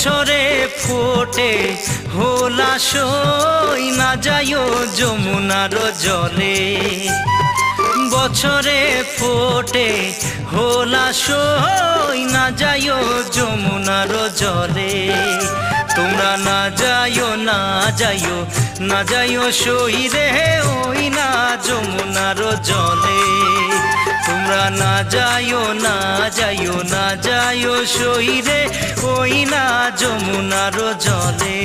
বছরে ফোটে হোলাসই না যাইও যমুনার জলে। বছরে ফোটে হোলাসই না যাইও যমুনার জলে। তোমরা না যাইও না যাইও না যাইও সই রে ওই না যমুনার জলে। তোমরা না যাইও না যাইও না যাইও সই রে ওই না যমুনার জলে।